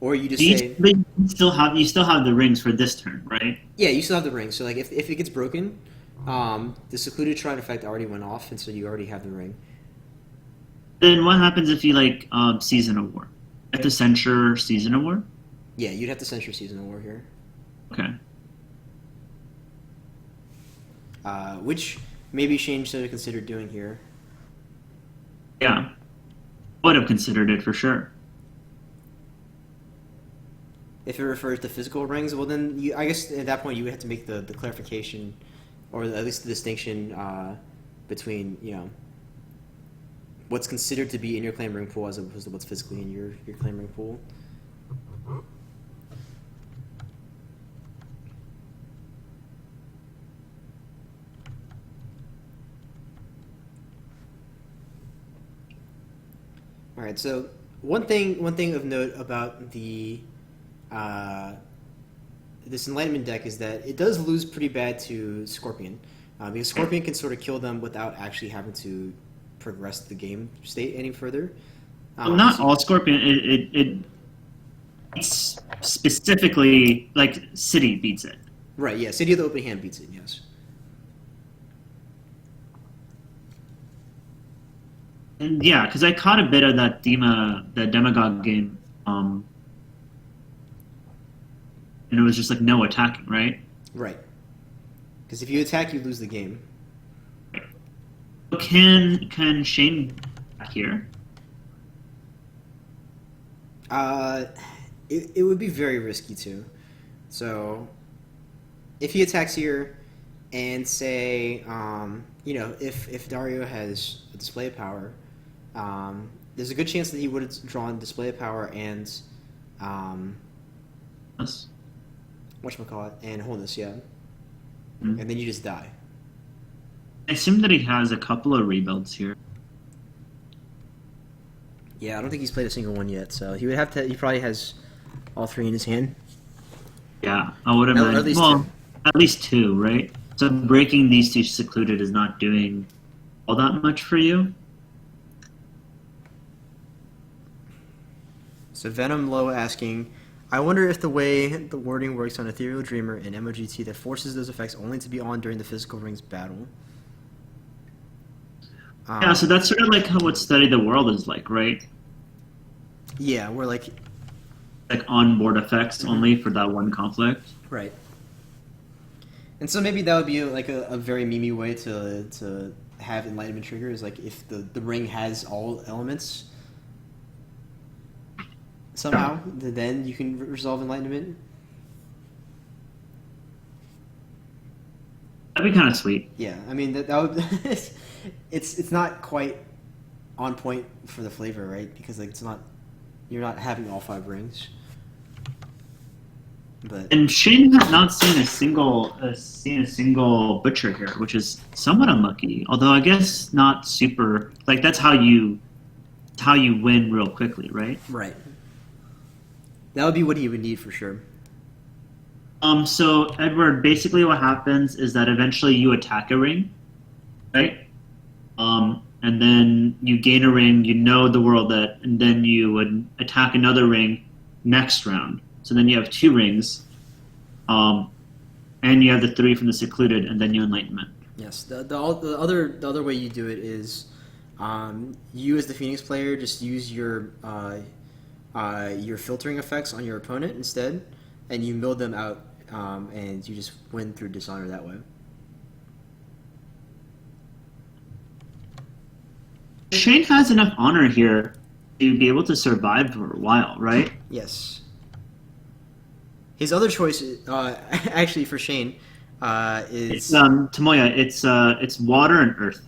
or you just say you still have the rings for this turn, right? Yeah, you still have the ring. So like if it gets broken, the Secluded Shrine effect already went off, and so you already have the ring. Then what happens if you like Season of War? You have to censure Season of War? Yeah, you'd have to censure Season of War here. Okay. Which maybe Shane should have considered doing here. Yeah. Would have considered it for sure. If it refers to physical rings, well then I guess at that point you would have to make the clarification, or at least the distinction between, you know, what's considered to be in your claim ring pool as opposed to what's physically in your claim ring pool. All right, so one thing of note about the uh, this Enlightenment deck is that it does lose pretty bad to Scorpion, because Scorpion can sort of kill them without actually having to progress the game state any further. Well, not So all Scorpion. It's specifically like City beats it. right, yeah, City of the Open Hand beats it. Yes. And yeah, because I caught a bit of that the Demagogue game, and it was just like no attacking, right? Right. Because if you attack, you lose the game. Can Shane back here? Uh, it would be very risky too. So, if he attacks here, and say, if Dario has a display of power, there's a good chance that he would have drawn display of power and, Yes. whatchamacallit, and wholeness, yeah. Mhm. And then you just die. I assume that he has a couple of rebuilds here. Yeah, I don't think he's played a single one yet, so he would have to. He probably has all three in his hand. Yeah, I would No, imagine. at least Well, two. at least two, right? So breaking these two secluded is not doing all that much for you. So Venom Low asking, I wonder if the way the wording works on Ethereal Dreamer and MOGT that forces those effects only to be on during the physical rings battle. Yeah, so that's sort of like how what Study the World is like, right? Yeah, we're like Like on-board effects only for that one conflict. right. And so maybe that would be like a very memey way to have enlightenment trigger is like if the ring has all elements somehow, then you can resolve enlightenment. That'd be kind of sweet. Yeah, I mean that would it's not quite on point for the flavor, right? Because like it's not you're not having all five rings. But And Shane has not seen a single butcher here, which is somewhat unlucky. Although I guess not super. Like that's how you win real quickly, right? right. That would be what he would need for sure. So Edward, basically what happens is that eventually you attack a ring, right? And then you gain a ring, you know the world that, and then you would attack another ring next round. So then you have two rings, and you have the three from the secluded, and then you enlightenment. Yes. The other way you do it is, you as the Phoenix player just use your filtering effects on your opponent instead, and you mill them out, and you just win through dishonor that way. Shane has enough honor here to be able to survive for a while, right? Yes. His other choice, actually for Shane, is It's Tomoya. It's water and earth.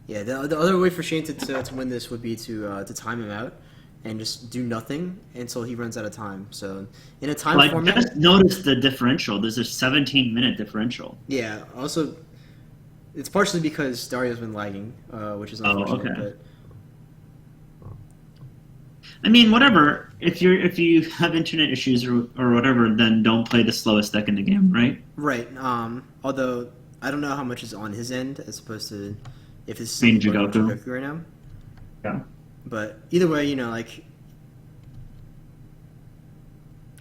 yeah. The other way for Shane to win this would be to time him out and just do nothing until he runs out of time. So in a time Well, I format, just noticed the differential. There's a 17-minute differential. yeah. Also, it's partially because Dario's been lagging, which is unfortunate. okay. I mean, whatever. If you have internet issues or whatever, then don't play the slowest deck in the game, right? But right. Although I don't know how much is on his end as opposed to if it's Main Jigoku. right now. Yeah. But either way, like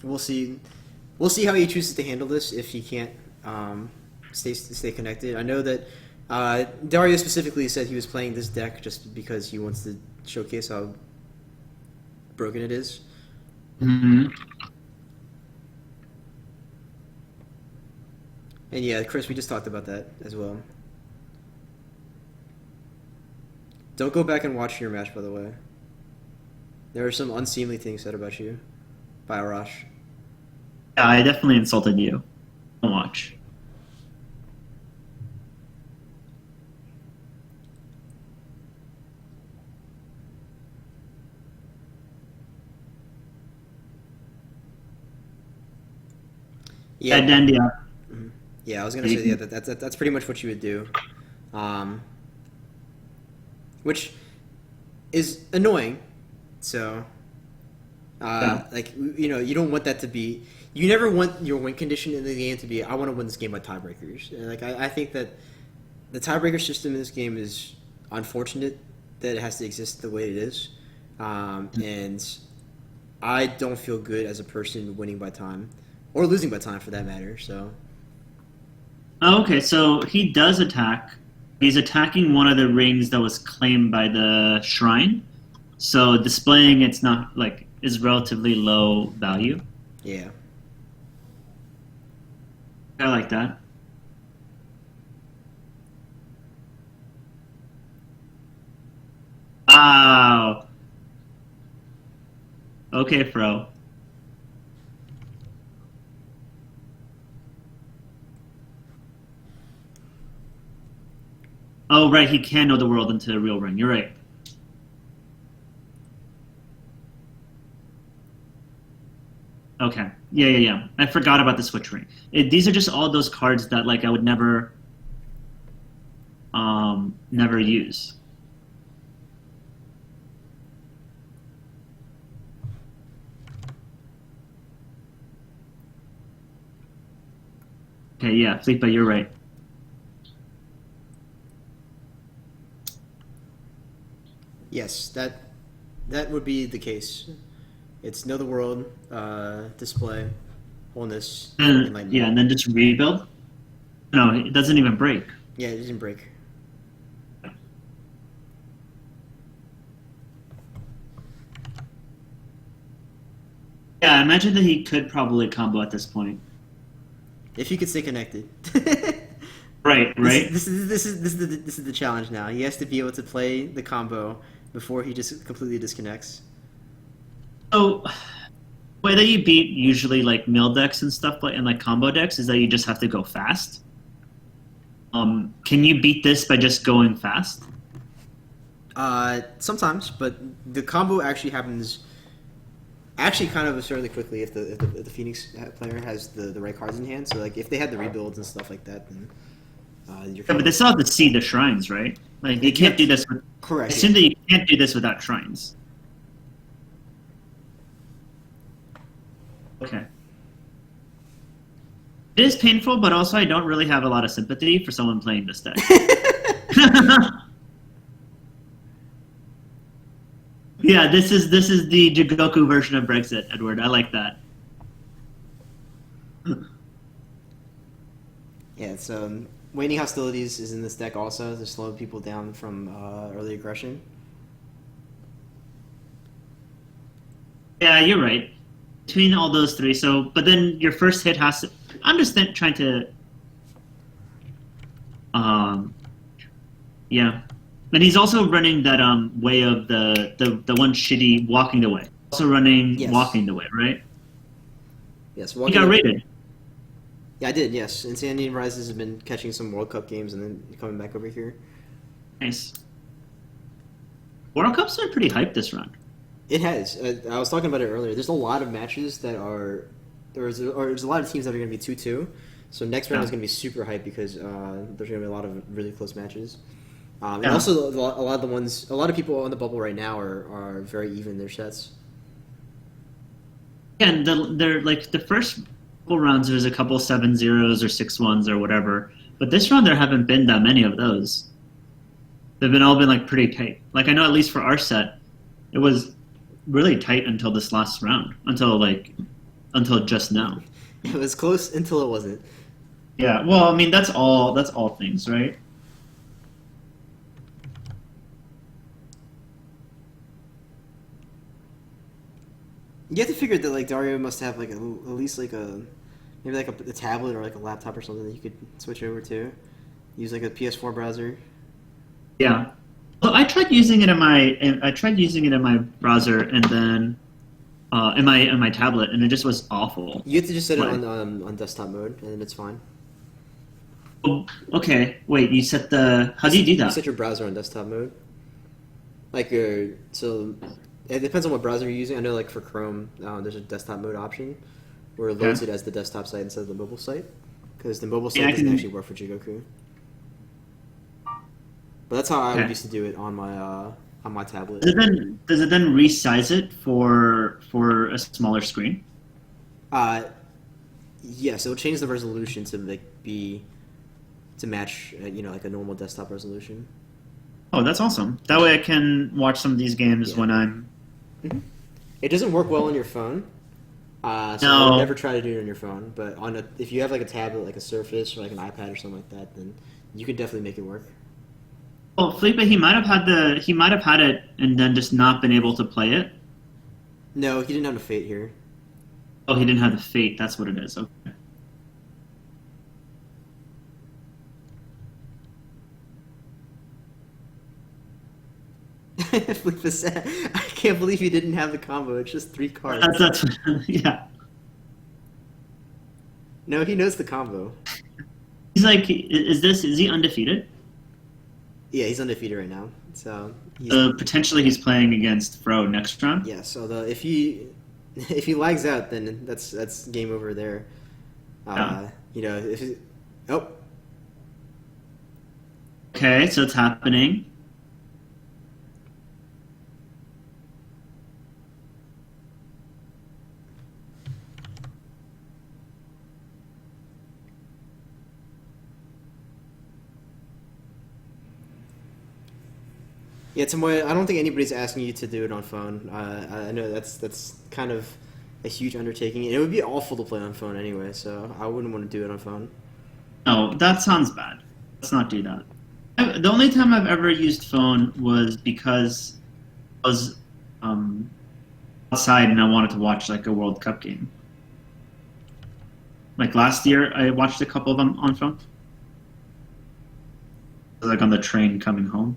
we'll see. We'll see how he chooses to handle this if he can't stay connected. I know that Dario specifically said he was playing this deck just because he wants to showcase how broken it is. Mm-hmm. And yeah, Chris, we just talked about that as well. Don't go back and watch your match, by the way. There are some unseemly things said about you by Arash. Yeah, I definitely insulted you. Don't watch. Yeah, Dendia. yeah. I was gonna say yeah. That's pretty much what you would do. which is annoying. So, Yeah. like you don't want that to be. You never want your win condition in the game to be, I want to win this game by tiebreakers. And, like I think that the tiebreaker system in this game is unfortunate that it has to exist the way it is, and I don't feel good as a person winning by time or losing by time for that matter. So Oh, okay, so he does attack. He's attacking one of the rings that was claimed by the shrine. So displaying it's not like is relatively low value. yeah, I like that. Wow. Okay, Fro. Oh, right, he can know the world into a real ring. You're right. Okay. Yeah. I forgot about the switch ring. These are just all those cards that like I would never use. Okay, yeah, Fleetba, you're right. yes, that would be the case. It's know the world, display, wholeness, And yeah, enlightenment. and then just rebuild. No, it doesn't even break. Yeah, it doesn't break. Yeah, I imagine that he could probably combo at this point. If you could stay connected. Right, right. This is the challenge now. He has to be able to play the combo before he just completely disconnects. So, way that you beat usually like mill decks and stuff like and like combo decks is that you just have to go fast. Can you beat this by just going fast? Sometimes, but the combo actually happens actually kind of absurdly quickly if the Phoenix player has the right cards in hand. So like if they had the rebuilds and stuff like that, then you're Yeah, but they still have to see the shrines, right? Like you can't do this. I correct. assume that you can't do this without shrines. Okay. It is painful, but also I don't really have a lot of sympathy for someone playing this deck. Yeah, this is the Jigoku version of Brexit, Edward. I like that. Yeah, it's waning hostilities is in this deck also to slow people down from early aggression. Yeah, you're right. Between all those three, so but then your first hit has to. I'm just trying to. Yeah, and he's also running that way of the one shitty walking the way. Also running Yes. walking the way, right? Yes, He got rated. Yeah, I did. Yes, Insanity Rises has been catching some World Cup games and then coming back over here. Nice. World Cup's been pretty hyped this round. It has. I was talking about it earlier. There's a lot of matches that are there's a lot of teams that are going to be 2-2. So next round Yeah. is going to be super hyped because there's going to be a lot of really close matches. And Yeah. also a lot of the ones, a lot of people on the bubble right now are very even in their sets. And they're like the first couple rounds. There's a couple 7-0s or 6-1s or whatever. But this round there haven't been that many of those. They've all been like pretty tight. Like I know at least for our set, it was really tight until this last round. Until just now. It was close until it wasn't. Yeah. Well, I mean that's all things, right? You have to figure that like Dario must have like at least like maybe like a tablet or like a laptop or something that you could switch over to. Use like a PS4 browser. Yeah. Well, I tried using it in my browser and then in my tablet, and it just was awful. You have to just set it Like- on desktop mode and then it's fine. Oh, okay, wait. You set the. How do you do You that? set your browser on desktop mode. Like so, it depends on what browser you're using. I know like for Chrome, there's a desktop mode option where it loads it as the desktop site instead of the mobile site because the mobile site Yeah, I doesn't can- actually work for Jigoku. But that's how I would Okay. used to do it on my tablet. Does it then resize it for a smaller screen? Uh, yes, it'll change the resolution to to match like a normal desktop resolution. Oh, that's awesome. That way I can watch some of these games Yeah. when I'm. It doesn't work well on your phone, so I would No. never try to do it on your phone. But if you have like a tablet, like a Surface or like an iPad or something like that, then you can definitely make it work. Well, Felipe, he might have had it and then just not been able to play it. No, he didn't have a Fate here. Oh, he didn't have the Fate. That's what it is. Okay. Flipa said, I can't believe he didn't have the combo. It's just 3 cards. That's yeah. No, he knows the combo. He's like, is he undefeated? Yeah, he's undefeated right now. So he's Potentially he's playing against Fro next round. yeah. So if he if he lags out, then that's game over there. Yeah. If he, oh Okay, so it's happening. yeah, Tomoya, I don't think anybody's asking you to do it on phone. I know that's kind of a huge undertaking, and it would be awful to play on phone anyway. So I wouldn't want to do it on phone. No, that sounds bad. Let's not do that. The only time I've ever used phone was because I was outside and I wanted to watch like a World Cup game. Like last year, I watched a couple of them on phone. Like on the train coming home.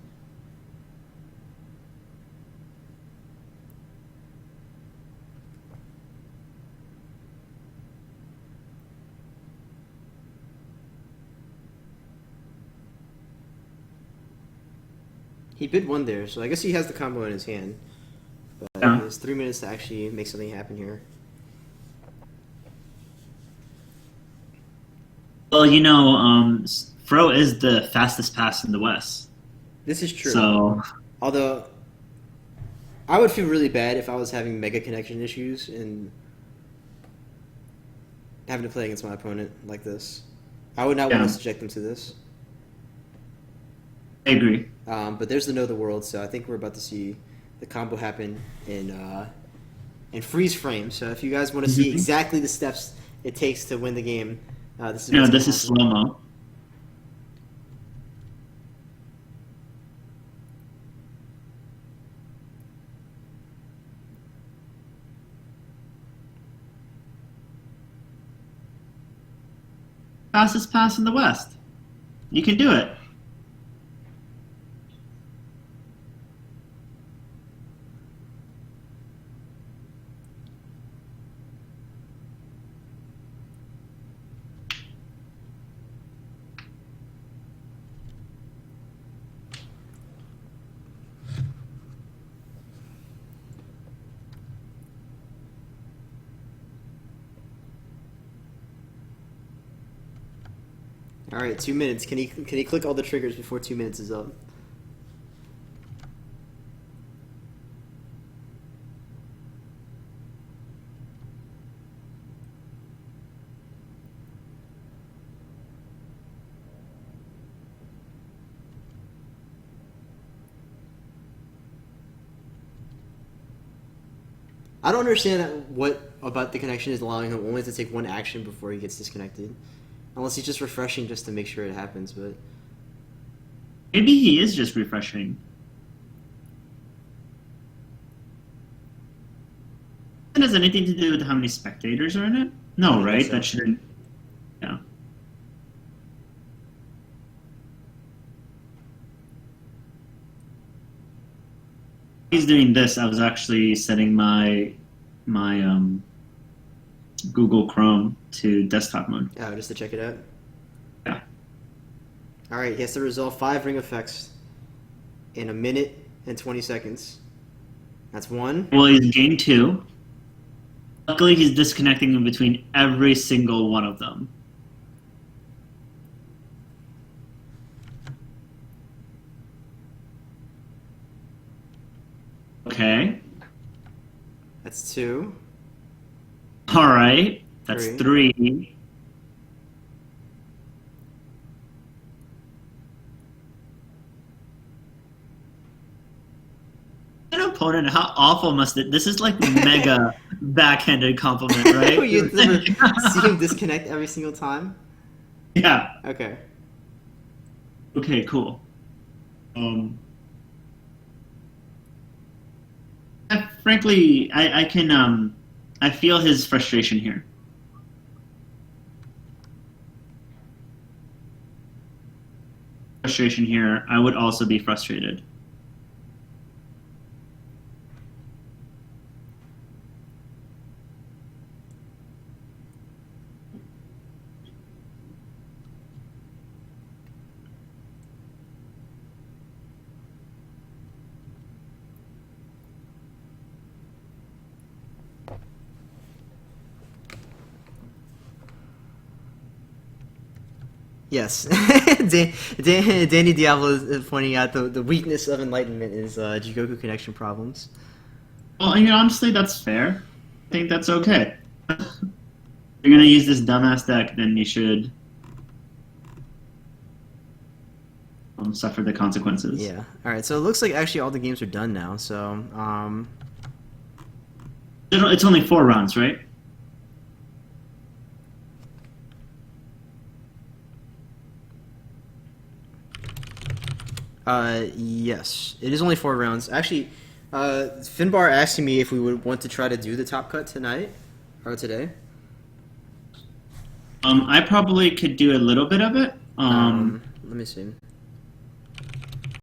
He bid one there, so I guess he has the combo in his hand. But Yeah. he has 3 minutes to actually make something happen here. Well, Fro is the fastest pass in the West. This is true. So Although I would feel really bad if I was having mega connection issues and having to play against my opponent like this. I would not want Yeah. to subject them to this. I agree. But there's the Know the World, so I think we're about to see the combo happen in freeze frame. So if you guys want to see Mhm. exactly the steps it takes to win the game, this is No, what's this gonna is happen. slow mo. Fastest pass in the West. You can do it. All right, 2 minutes. Can he click all the triggers before 2 minutes is up? I don't understand what about the connection is allowing him only to take one action before he gets disconnected. Unless he's just refreshing just to make sure it happens, but Maybe he is just refreshing. It has anything to do with how many spectators are in it? I No, don't think right? so. That shouldn't. Yeah. He's doing this. I was actually setting my Google Chrome to desktop mode. just to check it out. Yeah. All right, he has to resolve 5 ring effects in 1 minute and 20 seconds. That's one. Well, he's gained 2. Luckily, he's disconnecting in between every single one of them. Okay. That's 2. All right. That's 3. 3. An opponent, how awful must it? This is like mega backhanded compliment, right? You never see him disconnect every single time? Yeah. Okay. Okay, cool. Frankly, I can I feel his frustration here. Frustration here. I would also be frustrated. Yes. Danny Diablo is pointing out the weakness of enlightenment is Jigoku connection problems. Well, I mean, honestly, that's fair. I think that's okay. If you're gonna use this dumbass deck, then you should suffer the consequences. Yeah. All right. So it looks like actually all the games are done now. So It's only 4 rounds, right? yes, it is only 4 rounds. Actually, Finbar asking me if we would want to try to do the top cut tonight or today. I probably could do a little bit of it. Let me see.